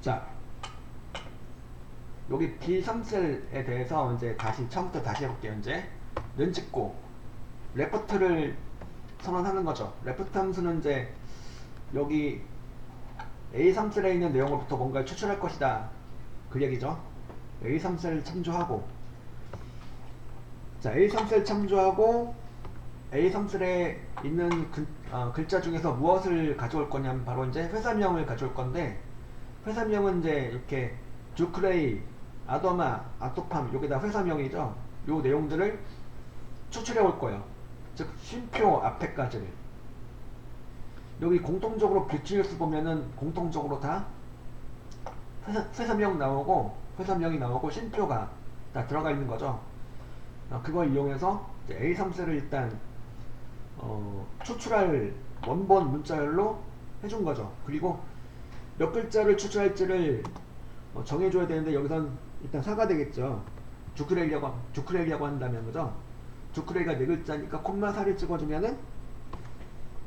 자, 여기 B3셀에 대해서 이제 처음부터 다시 해볼게요. 이제 는 찍고 레프트를 선언하는 거죠. 레프트 함수는 이제 여기 A3셀에 있는 내용으로부터 뭔가를 추출할 것이다, 그 얘기죠. A3셀 참조하고, 자, A3셀 참조하고 A3셀에 있는 글자 중에서 무엇을 가져올 거냐면 바로 이제 회사명을 가져올 건데, 회사명은 이제 이렇게 듀크레이, 아더마, 아토팜, 요게 다 회사명이죠. 요 내용들을 추출해 올 거예요. 즉 쉼표 앞에까지를. 여기 공통적으로 뷰티뉴스 보면은 공통적으로 다 회사명 나오고, 회사명이 나오고 쉼표가 다 들어가 있는 거죠. 그걸 이용해서 A3셀을 일단 추출할 원본 문자열로 해준 거죠. 그리고 몇 글자를 추출할지를 정해줘야 되는데, 여기선 일단 4가 되겠죠. 주크레이라고 한다면, 그죠? 주크레이가 4글자니까 콤마 4를 찍어주면은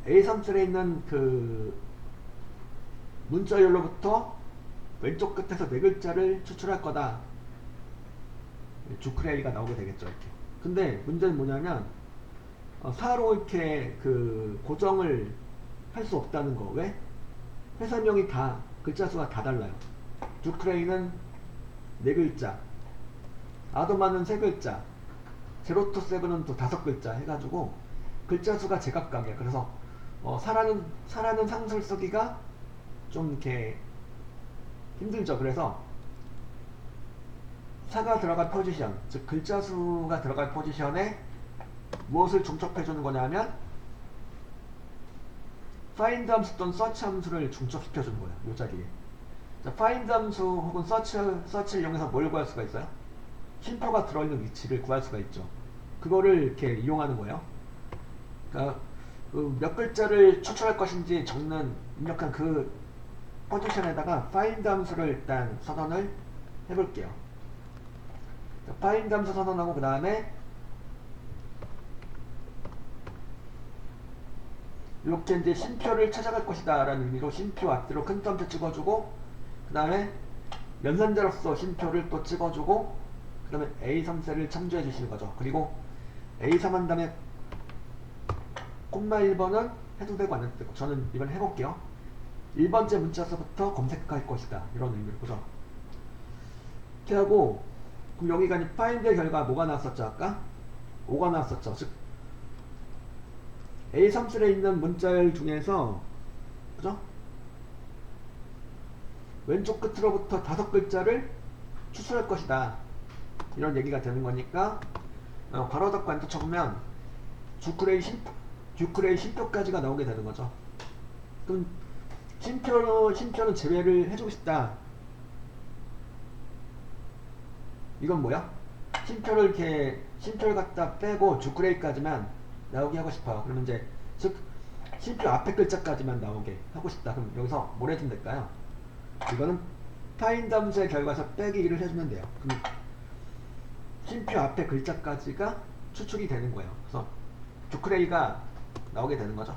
A3셀에 있는 그 문자열로부터 왼쪽 끝에서 4글자를 추출할 거다. 주크레이가 나오게 되겠죠, 이렇게. 근데 문제는 뭐냐면, 4로 이렇게 그 고정을 할 수 없다는 거. 왜? 회사명이 다 글자 수가 다 달라요. 주크레이는 4글자, 아도마는 3글자, 제로투 세븐은 또 5글자 해가지고 글자 수가 제각각이야. 그래서 사라는 상수를 쓰기가 좀 이렇게 힘들죠. 그래서 4가 들어갈 포지션, 즉 글자 수가 들어갈 포지션에 무엇을 중첩해 주는 거냐면 find 함수 또는 search 함수를 중첩시켜 주는 거예요. 이 자리에. 자, find 함수 혹은 search를 이용해서 뭘 구할 수가 있어요? 쉼표가 들어있는 위치를 구할 수가 있죠. 그거를 이렇게 이용하는 거예요. 그러니까 몇 글자를 추출할 것인지 적는 입력한 그 포지션에다가 find 함수를 일단 선언을 해볼게요. 자, find 함수 선언하고 그 다음에 이렇게 이제 쉼표를 찾아갈 것이다 라는 의미로 쉼표 앞뒤로 큰 점수 찍어주고, 그 다음에 연산자로서 쉼표를 또 찍어주고, 그 다음에 A3셀을 참조해 주시는 거죠. 그리고 A3 한 다음에 콤마 1번은 해도 되고 안 해도 되고, 저는 이번 해볼게요. 1번째 문자서부터 검색할 것이다, 이런 의미로. 그죠? 이렇게 하고, 그럼 여기가 이제 파인드의 결과 뭐가 나왔었죠? 아까 5가 나왔었죠. 즉 A3셀에 있는 문자열 중에서, 그죠? 왼쪽 끝으로부터 5글자를 추출할 것이다, 이런 얘기가 되는 거니까 괄호 닫고 안터 쳐보면 주크레이 쉼표까지가 나오게 되는 거죠. 그럼 쉼표는 제외를 해주고 싶다. 이건 뭐야? 쉼표를 갖다 빼고 주크레이까지만 나오게 하고 싶어요. 그러면 이제 즉 쉼표 앞에 글자까지만 나오게 하고 싶다. 그럼 여기서 뭘 해주면 될까요? 이거는 find 함수의 결과에서 빼기 1을 해주면 돼요. 그럼 쉼표 앞에 글자까지가 추출이 되는 거예요. 그래서 주크레이가 나오게 되는 거죠.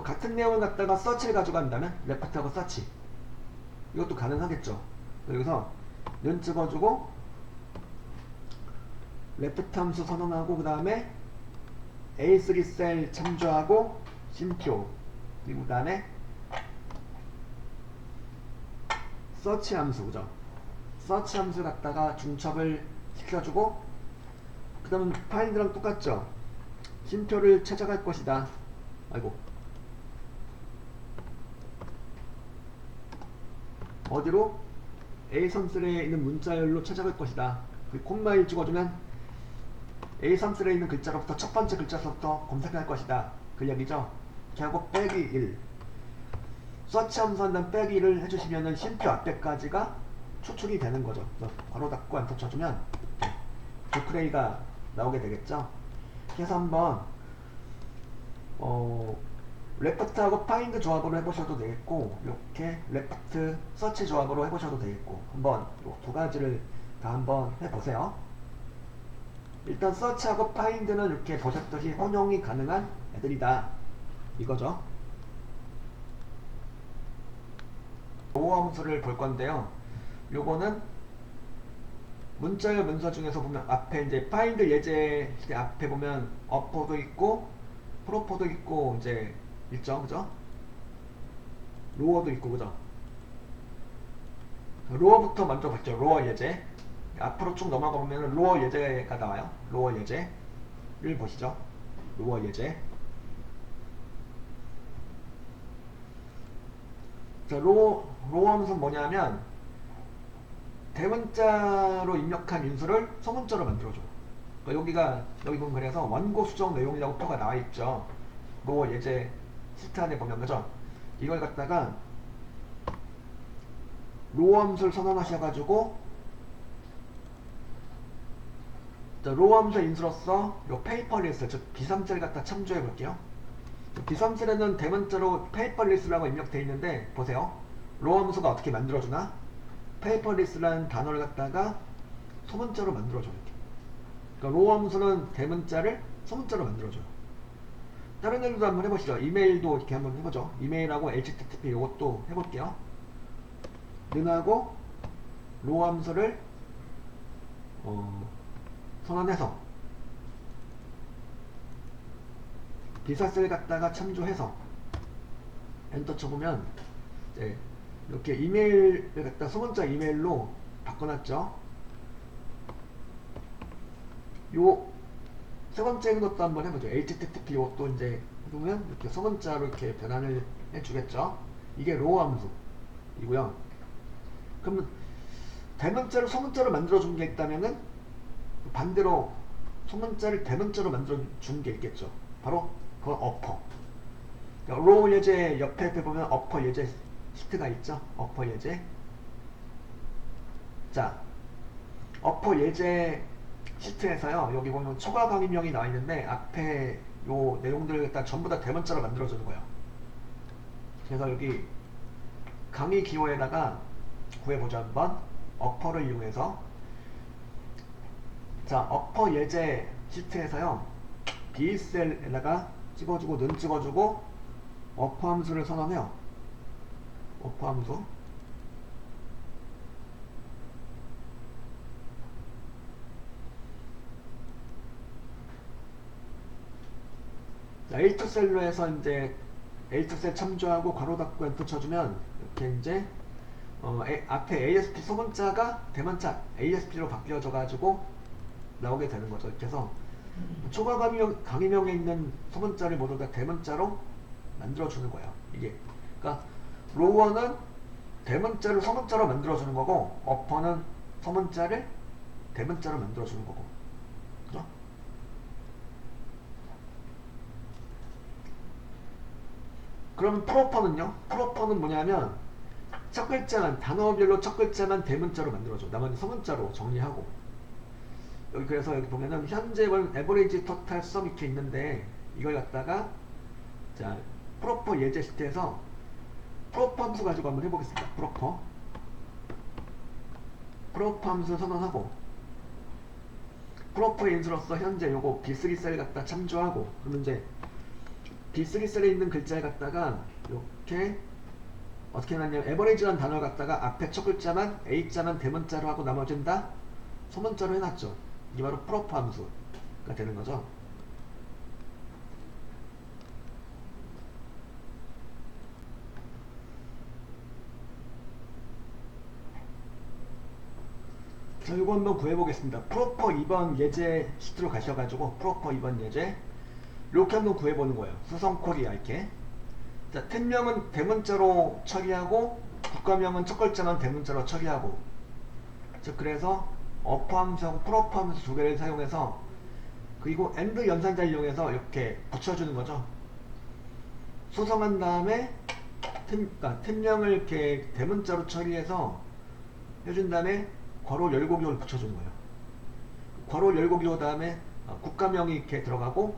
같은 내용을 갖다가 서치를 가져간다면 레프트하고 서치, 이것도 가능하겠죠. 여기서 는 찍어주고 레프트 함수 선언하고, 그 다음에 A3 셀 참조하고 쉼표, 그리고 그 다음에 서치 함수, 그죠? 서치 함수 갖다가 중첩을 시켜주고, 그 다음 find랑 똑같죠? 쉼표를 찾아갈 것이다. 아이고, 어디로? A3셀에 있는 문자열로 찾아갈 것이다. 콤마 1 찍어주면 A3셀에 있는 글자로부터 첫 번째 글자서부터 검색할 것이다, 그 얘기죠. 이렇게 하고 빼기 1, 서치 함수 한 다음 빼기 1을 해주시면은 쉼표 앞에까지가 추출이 되는 거죠. 괄호 닫고 안터 쳐주면 주크레이가 나오게 되겠죠. 그래서 한번 레프트하고 파인드 조합으로 해보셔도 되겠고, 이렇게 레프트 서치 조합으로 해보셔도 되겠고, 한번 이 두 가지를 다 한번 해보세요. 일단 서치하고 파인드는 이렇게 보셨듯이 혼용이 가능한 애들이다, 이거죠. 로어 함수를 볼 건데요. 요거는 문자열 문서 중에서 보면 앞에 이제 find 예제 앞에 보면 어퍼도 있고 프로퍼도 있고 이제 있죠, 그죠? 로어도 있고, 그죠? 로어부터 먼저 봤죠. 로어 예제. 앞으로 쭉 넘어가 보면 로어 예제가 나와요. 로어 예제를 보시죠. 로어 예제. 자, 로어 함수는 뭐냐면 대문자로 입력한 인수를 소문자로 만들어줘. 그러니까 여기 보면 그래서 원고 수정 내용이라고 표가 나와 있죠. 로어 예제 시트 안에 보면, 그죠? 이걸 갖다가 로어 함수를 선언하셔가지고 로어 함수 인수로서 요 페이퍼 리스트, 즉 B3셀 갖다 참조해 볼게요. B3셀에는 대문자로 페이퍼 리스트라고 입력되어 있는데 보세요. 로어 함수가 어떻게 만들어주나? 페이퍼 리스트라는 단어를 갖다가 소문자로 만들어줘요. 이렇게. 그러니까 로어 함수는 대문자를 소문자로 만들어줘요. 다른 일도 한번 해보시죠. 이메일도 이렇게 한번 해보죠. 이메일하고 HTTP 이것도 해볼게요. 능하고 로어 함수를 선언해서 비사셀 갖다가 참조해서 엔터 쳐보면 이제 이렇게 이메일을 갖다 소문자 이메일로 바꿔놨죠. 요 세 번째 것도 한번 해보죠. HTTP 이것도 이제 해보면 이렇게 소문자로 이렇게 변환을 해주겠죠. 이게 로어 함수이고요. 그러면 대문자를 소문자로 만들어준 게 있다면은 반대로 소문자를 대문자로 만들어준 게 있겠죠. 바로 그건 어퍼. 그러니까 로우 예제 옆에 보면 어퍼 예제 시트가 있죠. 어퍼 예제. 자, 어퍼 예제 시트에서요. 여기 보면 초과 강의명이 나와 있는데 앞에 요 내용들을 일단 전부 다 대문자로 만들어주는 거예요. 그래서 여기 강의 기호에다가 구해보자 한번. 어퍼를 이용해서 자, 어퍼 예제 시트에서요. B셀에다가 찍어주고 는 찍어주고 어퍼 함수를 선언해요. 어퍼 함수. 자, A2셀로 해서 이제 A2셀 참조하고 괄호 닫고 엔터 쳐주면 이렇게 이제 앞에 ASP 소문자가 대문자 ASP로 바뀌어져 가지고 나오게 되는 거죠. 이렇게 해서 초과 강의명에 있는 소문자를 모두 다 대문자로 만들어주는 거예요. 이게. 그러니까 로어는 대문자를 소문자로 만들어주는 거고 어퍼는 소문자를 대문자로 만들어주는 거고. 그죠? 그럼 프로퍼는요? 프로퍼는 뭐냐면 첫 글자만, 단어별로 첫 글자만 대문자로 만들어줘. 나머지 소문자로 정리하고. 여기 그래서 여기 보면은 현재는 에버리지 토탈 썸 이렇게 있는데 이걸 갖다가 자 프로퍼 예제 시트에서 프로퍼 함수 가지고 한번 해보겠습니다. 프로퍼 함수 선언하고 프로퍼 인수로서 현재 요거 B3셀 갖다 참조하고 그러면 이제 B3셀에 있는 글자를 갖다가 이렇게 어떻게 해놨냐면 에버리지라는 단어를 갖다가 앞에 첫 글자만 A자만 대문자로 하고 나머지는 다 소문자로 해놨죠. 이게 바로 프로퍼 함수가 되는 거죠. 자, 이거 한번 구해보겠습니다. 프로퍼 2번 예제 시트로 가셔가지고 프로퍼 2번 예제 이렇게 한번 구해보는 거예요. 수성 코리아 이렇게. 자, 팀명은 대문자로 처리하고 국가명은 첫 글자만 대문자로 처리하고. 즉 그래서 어퍼 함수하고 프로퍼 함수 두 개를 사용해서 그리고 AND 연산자를 이용해서 이렇게 붙여주는 거죠. 수성한 다음에 팀명을 이렇게 대문자로 처리해서 해준 다음에 괄호 열고 기호를 붙여주는 거예요. 괄호 열고 기호 다음에 국가명이 이렇게 들어가고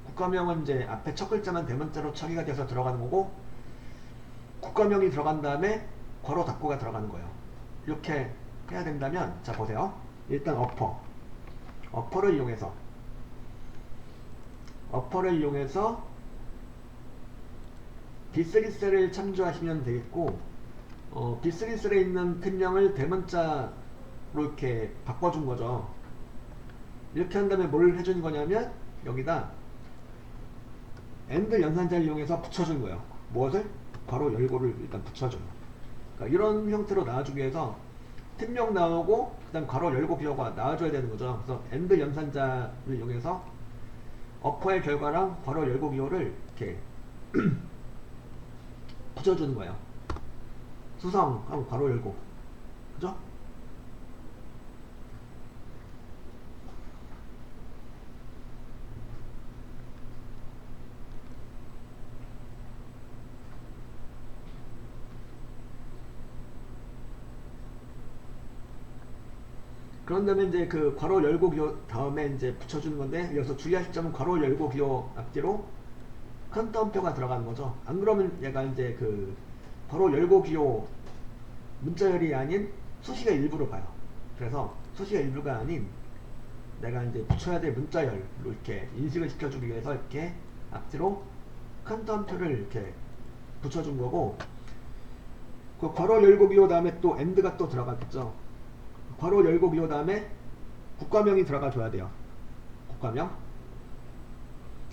국가명은 이제 앞에 첫 글자만 대문자로 처리가 돼서 들어가는 거고 국가명이 들어간 다음에 괄호 닫고가 들어가는 거예요. 이렇게 해야 된다면 자 보세요. 일단 어퍼를 이용해서 B3셀을 참조하시면 되겠고 B3셀에 있는 팀명을 대문자로 이렇게 바꿔준 거죠. 이렇게 한 다음에 뭘 해준 거냐면 여기다 AND 연산자를 이용해서 붙여준 거예요. 무엇을? 괄호 열고를 일단 붙여줘요. 그러니까 이런 형태로 나와주기 위해서 팀명 나오고 그 다음 괄호 열고 기호가 나와줘야 되는 거죠. 그래서 AND 연산자를 이용해서 어퍼의 결과랑 괄호 열고 기호를 이렇게 붙여주는 거예요. 수성하고 괄호 열고, 그죠? 그런 다음에 이제 그 괄호 열고 기호 다음에 이제 붙여주는 건데, 여기서 주의하실 점은 괄호 열고 기호 앞뒤로 컨텀표가 들어가는 거죠. 안 그러면 얘가 이제 그 괄호 열고 기호 문자열이 아닌 수식의 일부로 봐요. 그래서 수식의 일부가 아닌 내가 이제 붙여야 될 문자열로 이렇게 인식을 시켜주기 위해서 이렇게 앞뒤로 컨텀표를 이렇게 붙여준 거고, 그 괄호 열고 기호 다음에 또 AND가 또 들어가겠죠. 괄호 열고 기호 다음에 국가명이 들어가 줘야 돼요. 국가명.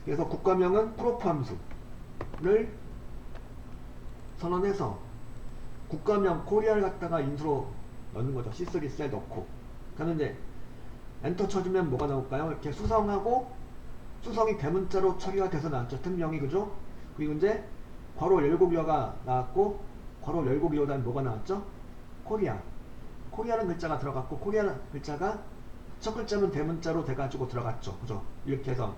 그래서 국가명은 프로프 함수를 선언해서 국가명 코리아를 갖다가 인수로 넣는 거죠. C3 셀 넣고. 그러면 이제 엔터 쳐주면 뭐가 나올까요? 이렇게 수성하고 수성이 대문자로 처리가 돼서 나왔죠. 특명이, 그죠? 그리고 이제 괄호 열고 기호가 나왔고 괄호 열고 기호 다음에 뭐가 나왔죠? 코리아. 코리아라는 글자가 들어갔고, 코리아라는 글자가 첫 글자면 대문자로 돼가지고 들어갔죠. 그죠? 이렇게 해서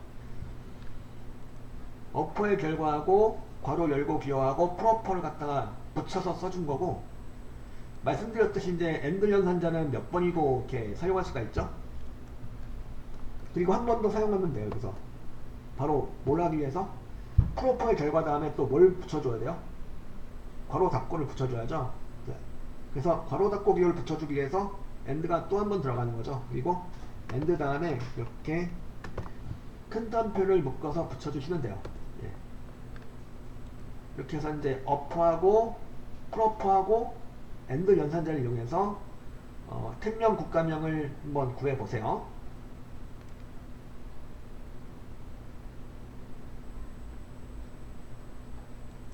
어퍼의 결과하고 괄호 열고 기호하고 프로퍼를 갖다가 붙여서 써준 거고, 말씀드렸듯이 이제 AND 연산자는 몇 번이고 이렇게 사용할 수가 있죠. 그리고 한 번 더 사용하면 돼요. 그래서 바로 뭘 하기 위해서 프로퍼의 결과 다음에 또 뭘 붙여줘야 돼요? 괄호 닫고를 붙여줘야죠. 그래서 괄호 닫고 기호를 붙여주기 위해서 AND가 또 한 번 들어가는 거죠. 그리고 AND 다음에 이렇게 큰 단표를 묶어서 붙여주시면 돼요. 예. 이렇게 해서 이제 어퍼하고 프로퍼하고 AND 연산자를 이용해서 팀명 국가명을 한번 구해보세요.